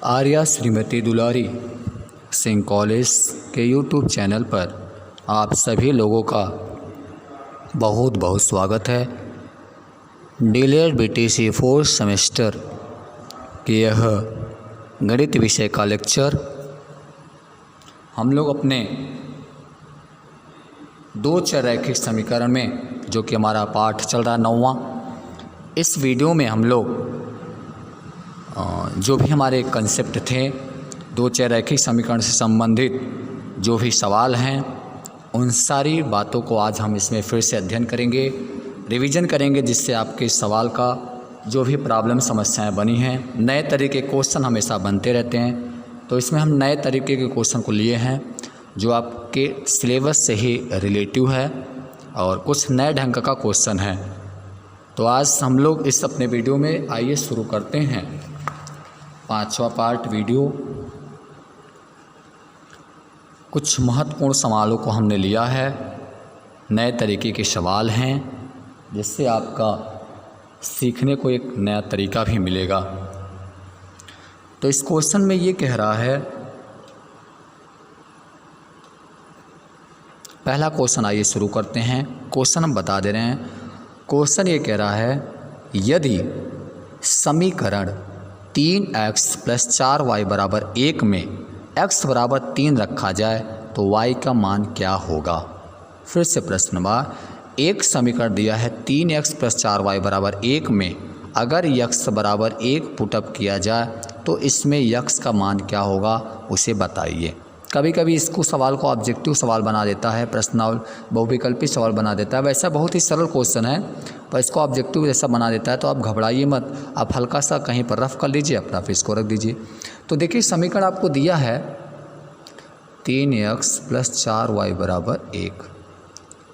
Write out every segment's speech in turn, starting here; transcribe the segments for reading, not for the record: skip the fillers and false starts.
आर्या श्रीमती दुलारी Singh college के YouTube channel पर आप सभी लोगों का बहुत बहुत स्वागत है। डीएलएड बीटीसी फोर्थ सेमेस्टर के यह गणित विषय का लेक्चर हम लोग अपने दो चररैखिक समीकरण में, जो कि हमारा पाठ चल रहा है 9वां, इस वीडियो में हम लोग जो भी हमारे कंसेप्ट थे, दो चररैखिक समीकरण से संबंधित जो भी सवाल हैं, उन सारी बातों को आज हम इसमें फिर से अध्ययन करेंगे, रिवीजन करेंगे, जिससे आपके सवाल का जो भी प्रॉब्लम समस्याएं बनी हैं, नए तरीके के क्वेश्चन हमेशा बनते रहते हैं। तो इसमें हम नए तरीके के क्वेश्चन को लिए हैं जो आपके सिलेबस से ही रिलेटिव है और कुछ नए ढंग का क्वेश्चन है। तो आज हम लोग इस अपने वीडियो में आइए शुरू करते हैं 5वां पार्ट वीडियो। कुछ महत्वपूर्ण सवालों को हमने लिया है, नए तरीके के सवाल हैं, जिससे आपका सीखने को एक नया तरीका भी मिलेगा। तो इस क्वेश्चन में ये कह रहा है, पहला क्वेश्चन आइए शुरू करते हैं। क्वेश्चन हम बता दे रहे हैं। क्वेश्चन ये कह रहा है, यदि समीकरण 3x + 4y = 1 में x = 3 रखा जाए तो y का मान क्या होगा। फिर से प्रश्न बार, एक समीकरण दिया है 3x + 4y = 1 में अगर x = 1 पुटअप किया जाए तो इसमें x का मान क्या होगा, उसे बताइए। कभी कभी इसको सवाल को ऑब्जेक्टिव सवाल बना देता है, प्रश्नावली बहुविकल्पी सवाल बना देता है। वैसा बहुत ही सरल क्वेश्चन है, पर इसको ऑब्जेक्टिव जैसा बना देता है, तो आप घबराइए मत। आप हल्का सा कहीं पर रफ कर लीजिए, अपना फिर इसको रख दीजिए। तो देखिए, समीकरण आपको दिया है 3x + 4y = 1,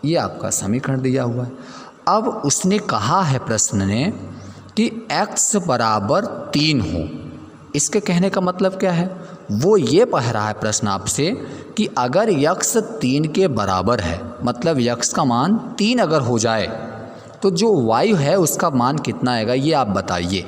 ये आपका समीकरण दिया हुआ है। अब उसने कहा है प्रश्न ने कि x = 3 हो। इसके कहने का मतलब क्या है, वो ये कह रहा है प्रश्न आपसे कि अगर x 3 के बराबर है, मतलब x का मान 3 अगर हो जाए तो जो y है उसका मान कितना आएगा, ये आप बताइए।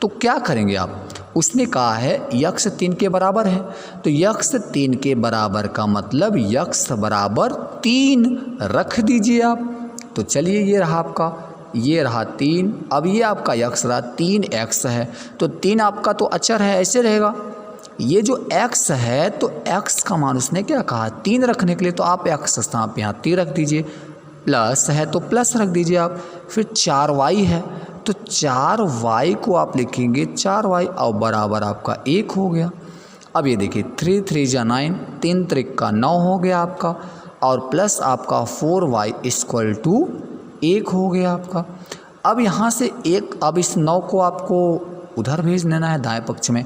तो क्या करेंगे आप, उसने कहा है x 3 के बराबर है, तो x 3 के बराबर का मतलब x = 3 रख दीजिए आप। तो चलिए, ये रहा आपका, ये रहा 3। अब ये आपका x रहा 3x है, तो 3 आपका तो अचर है, ऐसे रहेगा। ये जो x है, तो x का मान उसने क्या कहा, 3 रखने के लिए, तो आप x स्थान पे यहाँ 3 रख दीजिए। प्लस है तो प्लस रख दीजिए आप। फिर 4y है, तो 4y को आप लिखेंगे 4y और बराबर आपका 1 हो गया। अब ये देखिए, 3 3 = 9, 3 3 = 9 हो गया आपका, और प्लस आपका 4y = 1 हो गया आपका। अब यहाँ से एक, अब इस 9 को आपको उधर भेज देना है दाएं पक्ष में,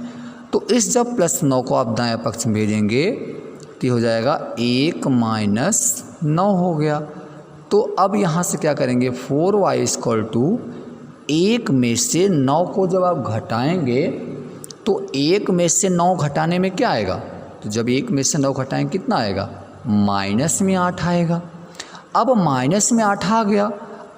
तो इस जब +9 को आप दाएं पक्ष में भेजेंगे तो हो जाएगा 1 - 9 हो गया। तो अब यहाँ से क्या करेंगे, 4y = 1 में से 9 को जब आप घटाएंगे तो 1 में से 9 घटाने में क्या आएगा, तो जब 1 में से 9 घटाएंगे कितना आएगा, -8 आएगा। अब -8 आ गया।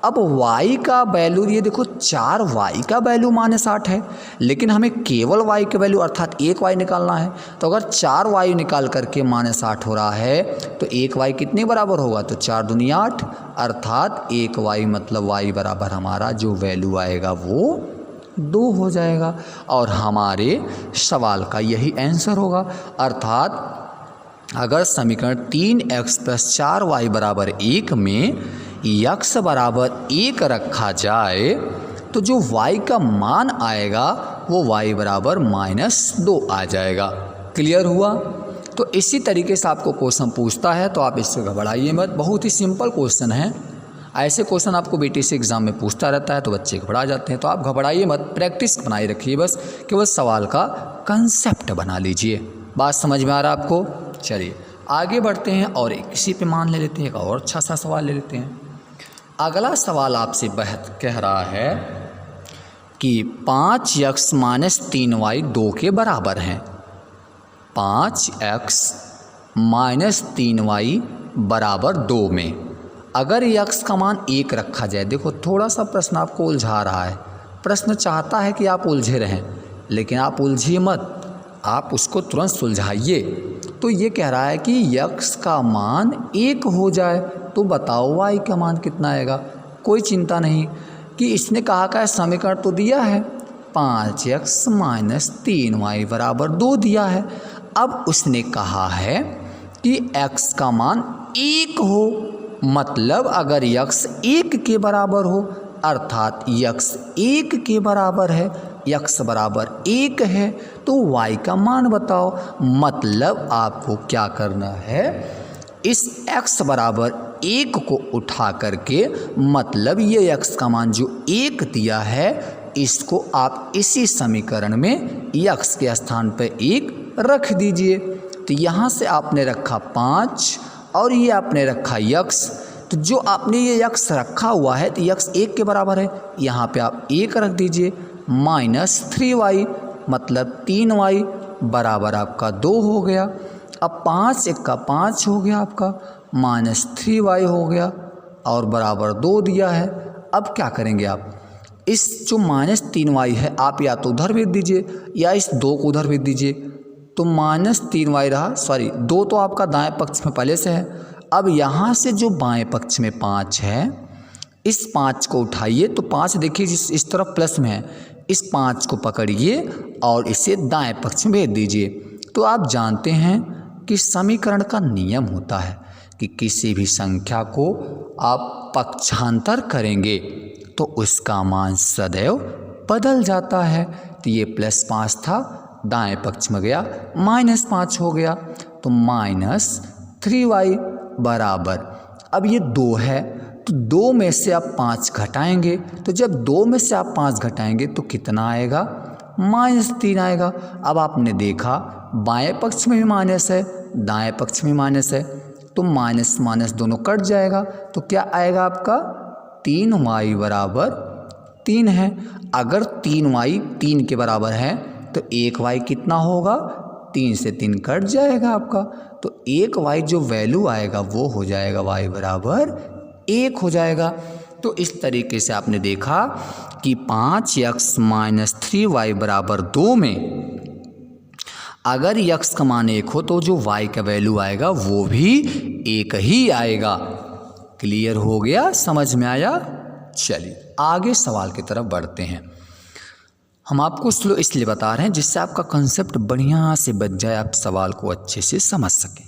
अब y का वैल्यू, ये देखो 4y का वैल्यू -8 है, लेकिन हमें केवल y का वैल्यू अर्थात 1y निकालना है। तो अगर 4y निकाल करके -8 हो रहा है तो 1y कितने बराबर होगा, तो 4 दूनी 8, अर्थात 1y मतलब y बराबर हमारा जो वैल्यू आएगा वो 2 हो जाएगा, और हमारे सवाल का यही आंसर होगा। अर्थात अगर समीकरण 3x + 4y = 1 में x = 1 रखा जाए तो जो y का मान आएगा वो y = -2 आ जाएगा। क्लियर हुआ। तो इसी तरीके से आपको क्वेश्चन पूछता है, तो आप इससे घबराइए मत, बहुत ही सिंपल क्वेश्चन है। ऐसे क्वेश्चन आपको बीटीसी एग्ज़ाम में पूछता रहता है तो बच्चे घबरा जाते हैं, तो आप घबराइए मत, प्रैक्टिस बनाए रखिए, बस केवल सवाल का कंसेप्ट बना लीजिए। बात समझ में आ रहा है आपको। चलिए आगे बढ़ते हैं और किसी पे मान ले लेते हैं, एक और अच्छा सा सवाल ले लेते हैं। अगला सवाल आपसे कह रहा है कि 5x - 3y 2 के बराबर हैं। 5x - 3y = 2 में अगर x का मान 1 रखा जाए। देखो, थोड़ा सा प्रश्न आपको उलझा रहा है, प्रश्न चाहता है कि आप उलझे रहें, लेकिन आप उलझिए मत। आप उसको तुरंत सुलझाइए। तो ये कह रहा है कि x का मान 1 हो जाए, तो बताओ y का मान कितना आएगा। कोई चिंता नहीं कि इसने कहा का समीकरण तो दिया है 5x - 3y बराबर 2 दिया है। अब उसने कहा है कि x का मान 1 हो, मतलब अगर x 1 के बराबर हो अर्थात x 1 के बराबर है, x बराबर 1 है, तो y का मान बताओ। मतलब आपको क्या करना है, इस x बराबर 1 को उठा करके, मतलब ये x का मान जो 1 दिया है इसको आप इसी समीकरण में x के स्थान पर 1 रख दीजिए। तो यहाँ से आपने रखा 5 और ये आपने रखा x। तो जो आपने ये x रखा हुआ है तो x 1 के बराबर है, यहाँ पे आप 1 रख दीजिए। -3y मतलब 3y बराबर आपका 2 हो गया। अब 5 1 का 5 हो गया आपका, -3y हो गया और बराबर 2 दिया है। अब क्या करेंगे आप, इस जो -3y है आप या तो उधर भेज दीजिए या इस 2 को उधर भेज दीजिए। तो -3y रहा, सॉरी 2 तो आपका दाएं पक्ष में पहले से है। अब यहाँ से जो बाएं पक्ष में 5 है, इस 5 को उठाइए तो 5 देखिए इस तरफ प्लस में है, इस 5 को पकड़िए और इसे दाएं पक्ष में भेज दीजिए। तो आप जानते हैं कि समीकरण का नियम होता है कि किसी भी संख्या को आप पक्षांतर करेंगे तो उसका मान सदैव बदल जाता है। तो ये +5 था, दाएं पक्ष में गया -5 हो गया, तो -3y बराबर, अब ये 2 है तो 2 में से आप 5 घटाएंगे, तो जब 2 में से आप 5 घटाएंगे तो कितना आएगा, -3 आएगा। अब आपने देखा बाएं पक्ष में भी माइनस है, दाएं पक्ष में माइनस है, तो माइनस माइनस दोनों कट जाएगा, तो क्या आएगा आपका 3y बराबर 3 है। अगर 3y 3 के बराबर है तो 1y कितना होगा, 3 से 3 कट जाएगा आपका, तो 1y जो वैल्यू आएगा वो हो जाएगा y बराबर 1 हो जाएगा। तो इस तरीके से आपने देखा कि 5x - 3y बराबर 2 में अगर x का मान 1 हो तो जो y का वैल्यू आएगा वो भी 1 ही आएगा। क्लियर हो गया, समझ में आया। चलिए आगे सवाल की तरफ बढ़ते हैं। हम आपको स्लो इसलिए बता रहे हैं जिससे आपका कंसेप्ट बढ़िया से बच जाए, आप सवाल को अच्छे से समझ सकें।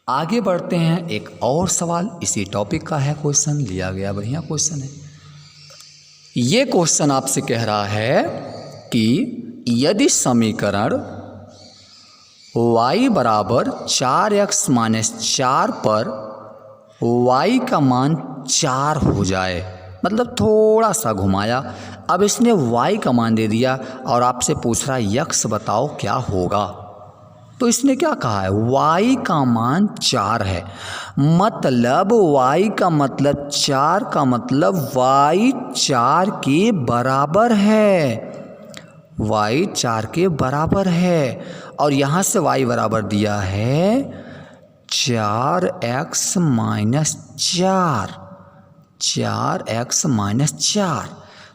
आगे बढ़ते हैं, एक और सवाल इसी टॉपिक का है, क्वेश्चन लिया गया, बढ़िया क्वेश्चन है। ये क्वेश्चन आपसे कह रहा है कि यदि समीकरण y बराबर 4x - 4 पर y का मान 4 हो जाए, मतलब थोड़ा सा घुमाया, अब इसने y का मान दे दिया और आपसे पूछ रहा है x बताओ क्या होगा। तो इसने क्या कहा है, y का मान 4 है, मतलब y का मतलब 4 का मतलब y 4 के बराबर है, y 4 के बराबर है। और यहाँ से y बराबर दिया है 4x - 4।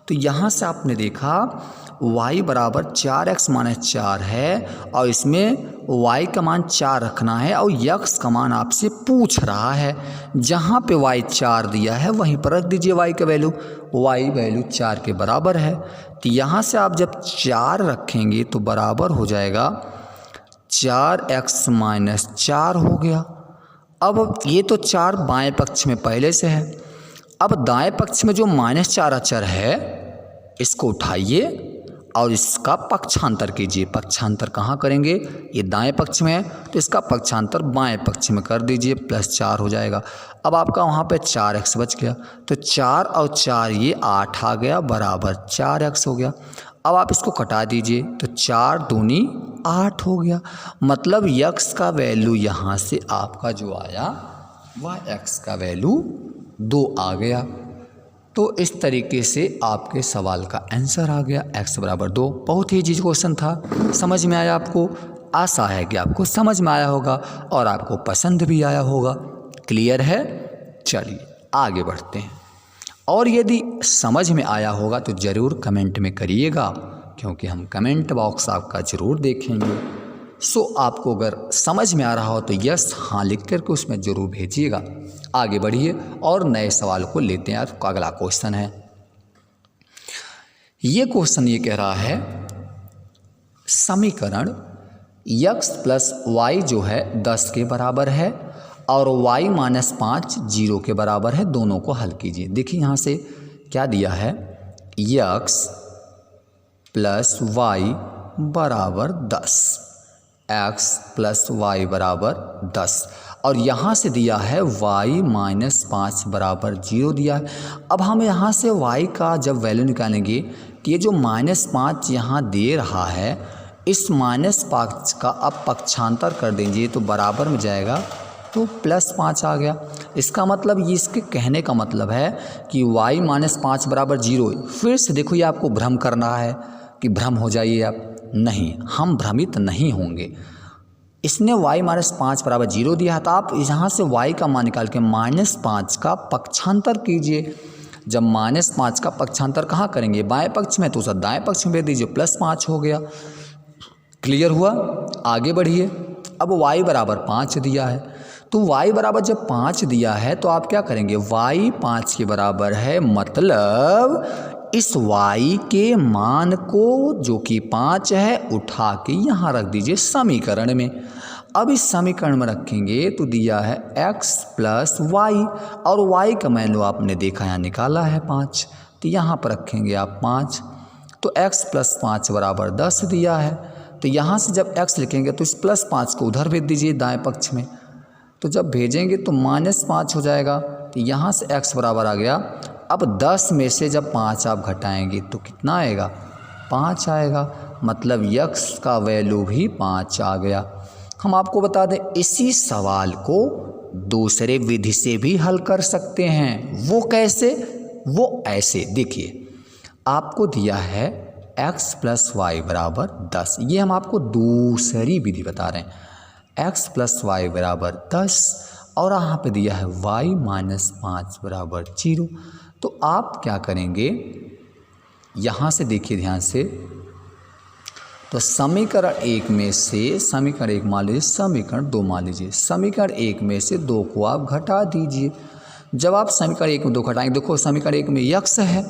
तो यहाँ से आपने देखा y बराबर 4x - 4 है और इसमें y का मान 4 रखना है और x का मान आपसे पूछ रहा है। जहाँ पे y 4 दिया है वहीं पर रख दीजिए y का वैल्यू, y वैल्यू 4 के बराबर है। तो यहाँ से आप जब 4 रखेंगे तो बराबर हो जाएगा 4x - 4 हो गया। अब ये तो 4 बाएं पक्ष में पहले से है, अब दाएं पक्ष में जो -4 अचर है इसको उठाइए और इसका पक्षांतर कीजिए। पक्षांतर कहाँ करेंगे, ये दाएं पक्ष में है तो इसका पक्षांतर बाएं पक्ष में कर दीजिए, +4 हो जाएगा। अब आपका वहाँ पे 4x बच गया, तो 4 और 4 ये 8 आ गया, बराबर 4x हो गया। अब आप इसको कटा दीजिए तो 4 दूनी 8 हो गया, मतलब x का वैल्यू यहाँ से आपका जो आया वह x का वैल्यू 2 आ गया। तो इस तरीके से आपके सवाल का आंसर आ गया, x बराबर 2। बहुत ही इजी क्वेश्चन था, समझ में आया आपको। आशा है कि आपको समझ में आया होगा और आपको पसंद भी आया होगा। क्लियर है, चलिए आगे बढ़ते हैं। और यदि समझ में आया होगा तो ज़रूर कमेंट में करिएगा। क्योंकि हम कमेंट बॉक्स आपका ज़रूर देखेंगे। सो आपको अगर समझ में आ रहा हो तो यस हाँ लिख करके उसमें ज़रूर भेजिएगा। आगे बढ़िए और नए सवाल को लेते हैं। आपका अगला क्वेश्चन है, ये क्वेश्चन ये कह रहा है समीकरण x प्लस वाई जो है 10 के बराबर है और y माइनस 5 0 के बराबर है, दोनों को हल कीजिए। देखिए यहाँ से क्या दिया है, x प्लस वाई बराबर 10, x प्लस वाई बराबर 10 और यहाँ से दिया है y माइनस 5 बराबर 0 दिया है। अब हम यहाँ से y का जब वैल्यू निकालेंगे कि ये जो -5 यहाँ दे रहा है, इस -5 का अब पक्षांतर कर देंगे तो बराबर में जाएगा तो +5 आ गया। इसका मतलब ये इसके कहने का मतलब है कि y माइनस 5 बराबर 0। फिर से देखो ये आपको भ्रम करना है कि भ्रम हो जाइए आप, नहीं, हम भ्रमित नहीं होंगे। इसने y माइनस 5 बराबर 0 दिया है तो आप यहाँ से y का मान निकाल के -5 का पक्षांतर कीजिए। जब -5 का पक्षांतर कहाँ करेंगे, बाएं पक्ष में, तो उसे दाएं पक्ष में भेज दीजिए, +5 हो गया। क्लियर हुआ? आगे बढ़िए। अब y बराबर 5 दिया है तो y बराबर जब 5 दिया है तो आप क्या करेंगे, y 5 के बराबर है, मतलब इस y के मान को जो कि 5 है उठा के यहाँ रख दीजिए समीकरण में। अब इस समीकरण में रखेंगे तो दिया है x प्लस वाई और y का वैल्यू आपने देखा यहाँ निकाला है 5, तो यहाँ पर रखेंगे आप 5, तो x प्लस 5 बराबर 10 दिया है। तो यहाँ से जब x लिखेंगे तो इस +5 को उधर भेज दीजिए दाएं पक्ष में, तो जब भेजेंगे तो -5 हो जाएगा। तो यहाँ से x बराबर आ गया। अब 10 में से जब 5 आप घटाएंगे तो कितना आएगा, 5 आएगा, मतलब x का वैल्यू भी 5 आ गया। हम आपको बता दें इसी सवाल को दूसरे विधि से भी हल कर सकते हैं। वो कैसे, वो ऐसे, देखिए आपको दिया है x प्लस वाई बराबर 10, ये हम आपको दूसरी विधि बता रहे हैं। x प्लस वाई बराबर 10 और यहाँ पे दिया है y माइनस 5 बराबर 0। तो आप क्या करेंगे, यहाँ से देखिए ध्यान से, तो समीकरण 1 में से समीकरण 1 मान लीजिए, समीकरण 2 मान लीजिए। समीकरण 1 में से 2 को आप घटा दीजिए। जब आप समीकरण 1 में 2 घटाएंगे, देखो समीकरण 1 में x है,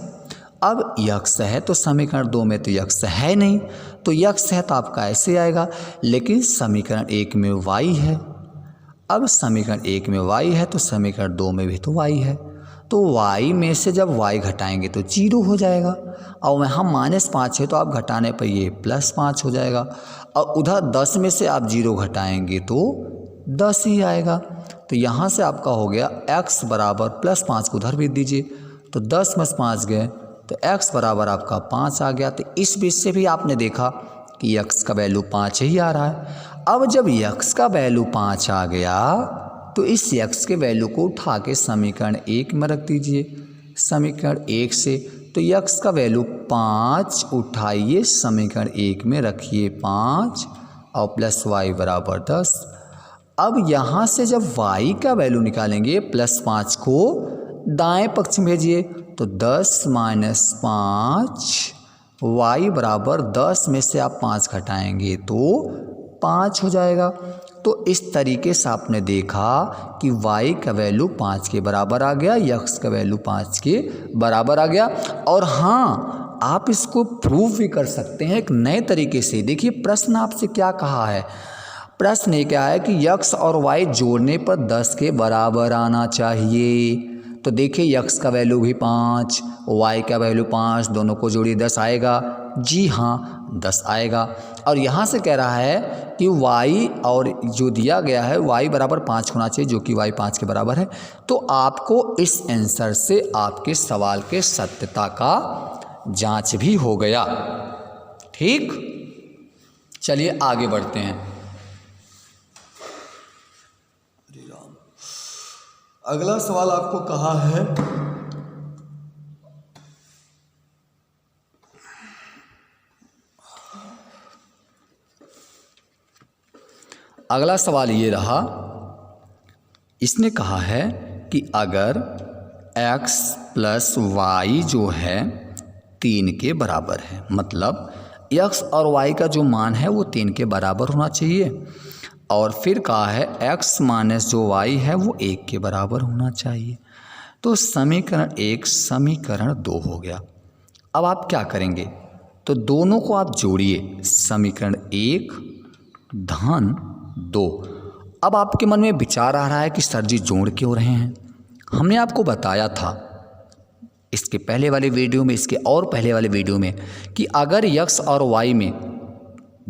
अब x है तो समीकरण 2 में तो x है नहीं, तो x है तो आपका ऐसे आएगा, लेकिन समीकरण 1 में y है। अब समीकरण 1 में y है तो समीकरण 2 में भी तो y है, तो y में से जब y घटाएंगे तो 0 हो जाएगा, और वहाँ -5 है तो आप घटाने पर ये +5 हो जाएगा, और उधर 10 में से आप 0 घटाएंगे तो 10 ही आएगा। तो यहाँ से आपका हो गया x बराबर +5 को उधर भेज दीजिए, तो 10 में 5 गए तो x बराबर आपका 5 आ गया। तो इस बीच से भी आपने देखा कि x का वैल्यू 5 ही आ रहा है। अब जब x का वैल्यू 5 आ गया तो इस x के वैल्यू को उठा के समीकरण 1 में रख दीजिए। समीकरण 1 से तो x का वैल्यू 5 उठाइए समीकरण 1 में रखिए 5 और प्लस y बराबर 10। अब यहाँ से जब y का वैल्यू निकालेंगे +5 को दाएं पक्ष में भेजिए, तो 10 माइनस 5 y बराबर 10 में से आप 5 घटाएंगे तो 5 हो जाएगा। तो इस तरीके से आपने देखा कि y का वैल्यू 5 के बराबर आ गया, x का वैल्यू 5 के बराबर आ गया। और हाँ, आप इसको प्रूव भी कर सकते हैं एक नए तरीके से। देखिए प्रश्न आपसे क्या कहा है, प्रश्न ये क्या है कि x और y जोड़ने पर 10 के बराबर आना चाहिए। तो देखिए x का वैल्यू भी 5, y का वैल्यू 5, दोनों को जोड़िए 10 आएगा। जी हाँ 10 आएगा। और यहाँ से कह रहा है कि y और जो दिया गया है y बराबर 5 होना चाहिए, जो कि y 5 के बराबर है। तो आपको इस आंसर से आपके सवाल के सत्यता का जांच भी हो गया। ठीक, चलिए आगे बढ़ते हैं। अगला सवाल आपको कहा है अगला सवाल ये रहा, इसने कहा है कि अगर x प्लस वाई जो है 3 के बराबर है, मतलब x और y का जो मान है वो 3 के बराबर होना चाहिए, और फिर कहा है x माइनस जो y है वो 1 के बराबर होना चाहिए। तो समीकरण 1 समीकरण 2 हो गया। अब आप क्या करेंगे, तो दोनों को आप जोड़िए, समीकरण 1 धन 2। अब आपके मन में विचार आ रहा है कि सर जी जोड़ क्यों रहे हैं। हमने आपको बताया था इसके पहले वाले वीडियो में, इसके और पहले वाले वीडियो में, कि अगर x और y में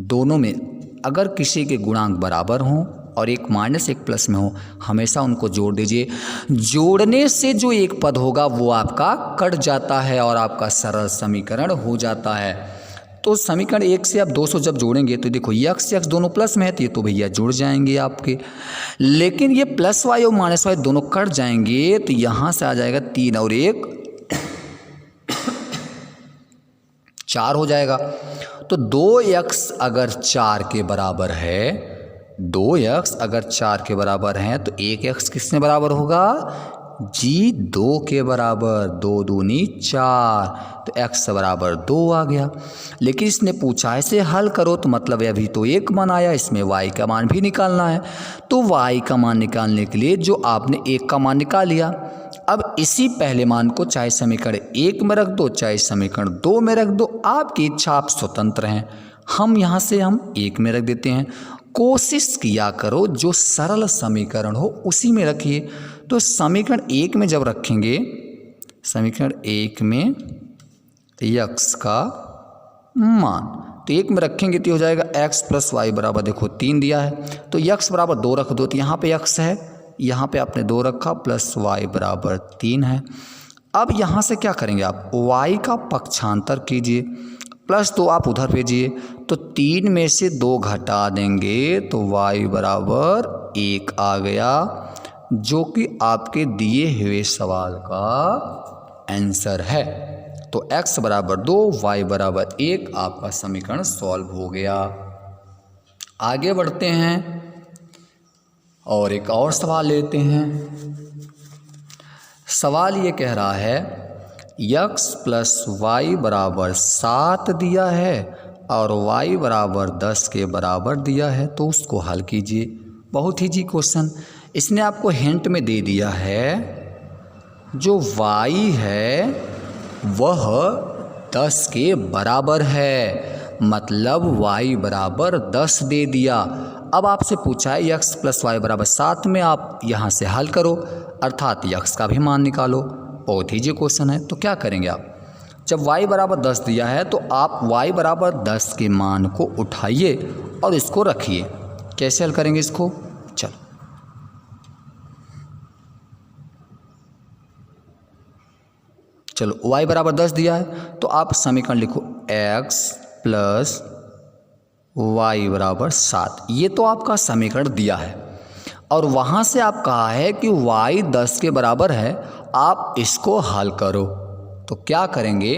दोनों में अगर किसी के गुणांक बराबर हों और एक माइनस एक प्लस में हो, हमेशा उनको जोड़ दीजिए। जोड़ने से जो एक पद होगा वो आपका कट जाता है और आपका सरल समीकरण हो जाता है। तो समीकरण 1 से आप 200 जब जोड़ेंगे तो देखो x दोनों प्लस में है, तो ये तो भैया जुड़ जाएंगे आपके, लेकिन ये प्लस y और माइनस y दोनों कट जाएंगे, तो यहाँ से आ जाएगा 3 और 1 4 हो जाएगा। तो 2x अगर 4 के बराबर है, 2x अगर 4 के बराबर है तो 1x किसने बराबर होगा जी 2 के बराबर, 2 दूनी 4, तो x बराबर 2 आ गया। लेकिन इसने पूछा इसे हल करो, तो मतलब अभी तो 1 मान आया, इसमें y का मान भी निकालना है। तो y का मान निकालने के लिए जो आपने 1 का मान निकाल लिया, अब इसी पहले मान को चाहे समीकरण 1 में रख दो चाहे समीकरण 2 में रख दो, आपकी इच्छा, आप स्वतंत्र हैं। हम यहाँ से 1 में रख देते हैं। कोशिश किया करो जो सरल समीकरण हो उसी में रखिए। तो समीकरण 1 में जब रखेंगे, समीकरण 1 में x का मान तो 1 में रखेंगे तो हो जाएगा x प्लस वाई बराबर, देखो 3 दिया है तो x बराबर 2 रख दो, तो यहाँ पे x है, यहाँ पे आपने 2 रखा, प्लस y बराबर 3 है। अब यहाँ से क्या करेंगे आप, y का पक्षांतर कीजिए, प्लस 2 आप उधर भेजिए, तो 3 में से 2 घटा देंगे तो y बराबर 1 आ गया, जो कि आपके दिए हुए सवाल का आंसर है। तो x बराबर 2 y बराबर 1 आपका समीकरण सॉल्व हो गया। आगे बढ़ते हैं और एक और सवाल लेते हैं। सवाल ये कह रहा है x प्लस वाई बराबर 7 दिया है और y बराबर 10 के बराबर दिया है, तो उसको हल कीजिए। बहुत ही जी क्वेश्चन, इसने आपको हिंट में दे दिया है जो y है वह 10 के बराबर है, मतलब y बराबर 10 दे दिया। अब आपसे पूछा है x प्लस वाई बराबर 7 में आप यहाँ से हल करो, अर्थात x का भी मान निकालो। बहुत ही जी क्वेश्चन है। तो क्या करेंगे आप, जब y बराबर 10 दिया है तो आप y बराबर 10 के मान को उठाइए और इसको रखिए। कैसे हल करेंगे इसको, चलो y बराबर 10 दिया है तो आप समीकरण लिखो x प्लस वाई बराबर 7, ये तो आपका समीकरण दिया है और वहाँ से आप कहा है कि y 10 के बराबर है, आप इसको हल करो। तो क्या करेंगे,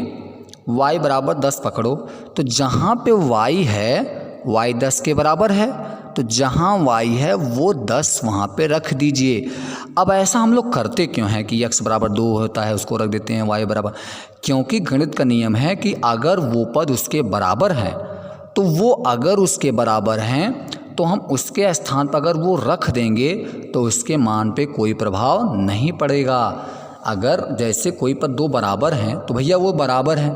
y बराबर 10 पकड़ो, तो जहाँ पे y है y 10 के बराबर है, तो जहाँ y है वो 10 वहाँ पे रख दीजिए। अब ऐसा हम लोग करते क्यों हैं कि x बराबर 2 होता है उसको रख देते हैं y बराबर, क्योंकि गणित का नियम है कि अगर वो पद उसके बराबर है तो वो अगर उसके बराबर हैं तो हम उसके स्थान पर अगर वो रख देंगे तो उसके मान पे कोई प्रभाव नहीं पड़ेगा। अगर जैसे कोई पद 2 बराबर हैं तो भैया वो बराबर हैं,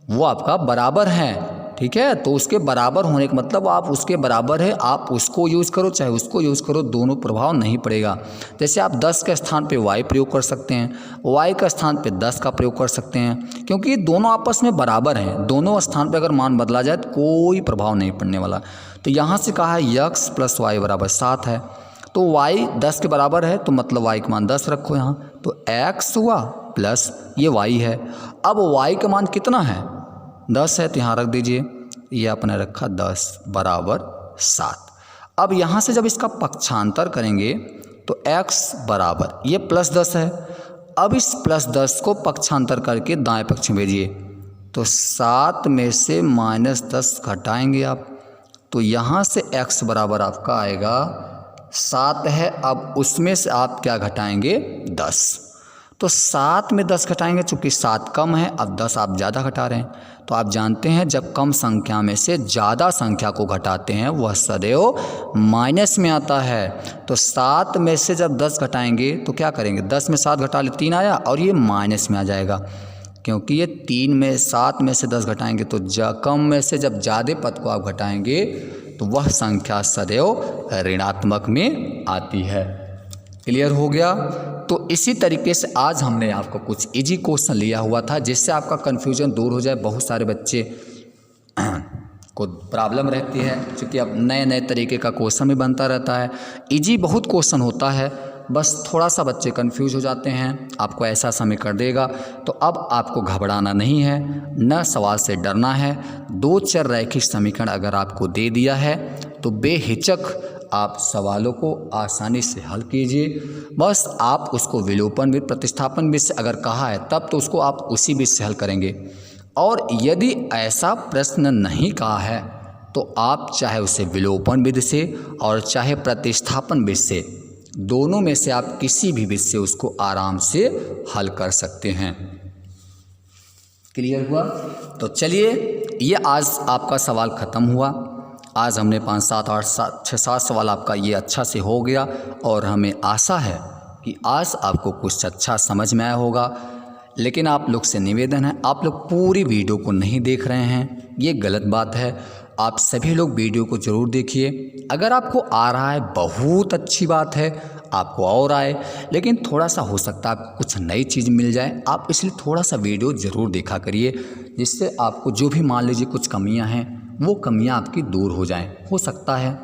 वो आपका बराबर हैं, ठीक है। तो उसके बराबर होने का मतलब आप उसके बराबर है, आप उसको यूज़ करो चाहे उसको यूज़ करो, दोनों प्रभाव नहीं पड़ेगा। जैसे आप 10 के स्थान पे y प्रयोग कर सकते हैं, y का स्थान पे 10 का प्रयोग कर सकते हैं, क्योंकि दोनों आपस में बराबर हैं। दोनों स्थान पे अगर मान बदला जाए तो कोई प्रभाव नहीं पड़ने वाला। तो यहाँ से कहा है x प्लस वाई बराबर 7 है, तो y 10 के बराबर है तो मतलब y का मान 10 रखो यहाँ, तो x हुआ प्लस ये y है। अब y का मान कितना है, 10 है, तो यहाँ रख दीजिए, ये आपने रखा 10 बराबर 7। अब यहाँ से जब इसका पक्षांतर करेंगे तो x बराबर ये प्लस 10 है, अब इस प्लस 10 को पक्षांतर करके दाएं पक्ष में भेजिए, तो 7 में से माइनस 10 घटाएंगे आप, तो यहाँ से x बराबर आपका आएगा 7 है, अब उसमें से आप क्या घटाएंगे 10, तो 7 में 10 घटाएंगे, चूँकि 7 कम है, अब 10 आप ज़्यादा घटा रहे हैं। तो आप जानते हैं जब कम संख्या में से ज़्यादा संख्या को घटाते हैं वह सदैव माइनस में आता है। तो 7 में से जब 10 घटाएंगे तो क्या करेंगे, 10 में 7 घटा ले 3 आया और ये माइनस में आ जाएगा, क्योंकि ये 7 में से 10 घटाएंगे तो कम में से जब ज़्यादा पद को आप घटाएंगे तो वह संख्या सदैव ऋणात्मक में आती है। क्लियर हो गया। तो इसी तरीके से आज हमने आपको कुछ इजी क्वेश्चन लिया हुआ था जिससे आपका कन्फ्यूजन दूर हो जाए। बहुत सारे बच्चे को प्रॉब्लम रहती है क्योंकि अब नए नए तरीके का क्वेश्चन भी बनता रहता है। इजी बहुत क्वेश्चन होता है, बस थोड़ा सा बच्चे कंफ्यूज हो जाते हैं। आपको ऐसा समीकरण देगा तो अब आपको घबराना नहीं है, न सवाल से डरना है। 2 चर रैखिक समीकरण अगर आपको दे दिया है तो बेहिचक आप सवालों को आसानी से हल कीजिए। बस आप उसको विलोपन विधि, प्रतिस्थापन विधि से अगर कहा है तब तो उसको आप उसी विधि से हल करेंगे, और यदि ऐसा प्रश्न नहीं कहा है तो आप चाहे उसे विलोपन विधि से और चाहे प्रतिस्थापन विधि से, दोनों में से आप किसी भी विधि से उसको आराम से हल कर सकते हैं। क्लियर हुआ। तो चलिए, ये आज आपका सवाल ख़त्म हुआ। आज हमने 5, 7, 8, 6, 7 सवाल आपका ये अच्छा से हो गया और हमें आशा है कि आज आपको कुछ अच्छा समझ में आया होगा। लेकिन आप लोग से निवेदन है, आप लोग पूरी वीडियो को नहीं देख रहे हैं, ये गलत बात है। आप सभी लोग वीडियो को ज़रूर देखिए। अगर आपको आ रहा है बहुत अच्छी बात है, आपको और आए, लेकिन थोड़ा सा हो सकता है आपको कुछ नई चीज़ मिल जाए। आप इसलिए थोड़ा सा वीडियो ज़रूर देखा करिए, जिससे आपको जो भी मान लीजिए कुछ कमियां हैं वो कमियां आपकी दूर हो जाएं। हो सकता है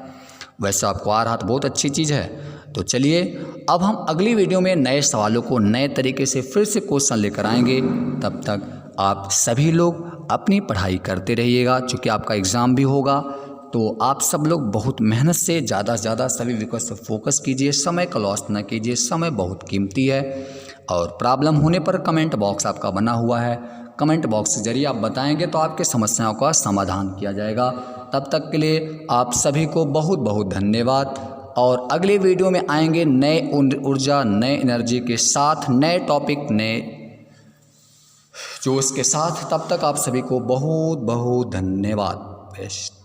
वैसे आपको आ रहा तो बहुत अच्छी चीज़ है। तो चलिए, अब हम अगली वीडियो में नए सवालों को नए तरीके से फिर से क्वेश्चन लेकर आएंगे। तब तक आप सभी लोग अपनी पढ़ाई करते रहिएगा, क्योंकि आपका एग्ज़ाम भी होगा। तो आप सब लोग बहुत मेहनत से ज़्यादा से ज़्यादा सभी विषय पर फोकस कीजिए, समय का लॉस न कीजिए, समय बहुत कीमती है। और प्रॉब्लम होने पर कमेंट बॉक्स आपका बना हुआ है, कमेंट बॉक्स के जरिए आप बताएंगे तो आपके समस्याओं का समाधान किया जाएगा। तब तक के लिए आप सभी को बहुत बहुत धन्यवाद, और अगले वीडियो में आएंगे नए ऊर्जा, नए एनर्जी के साथ, नए टॉपिक, नए जोश के साथ। तब तक आप सभी को बहुत बहुत धन्यवाद। बेस्ट।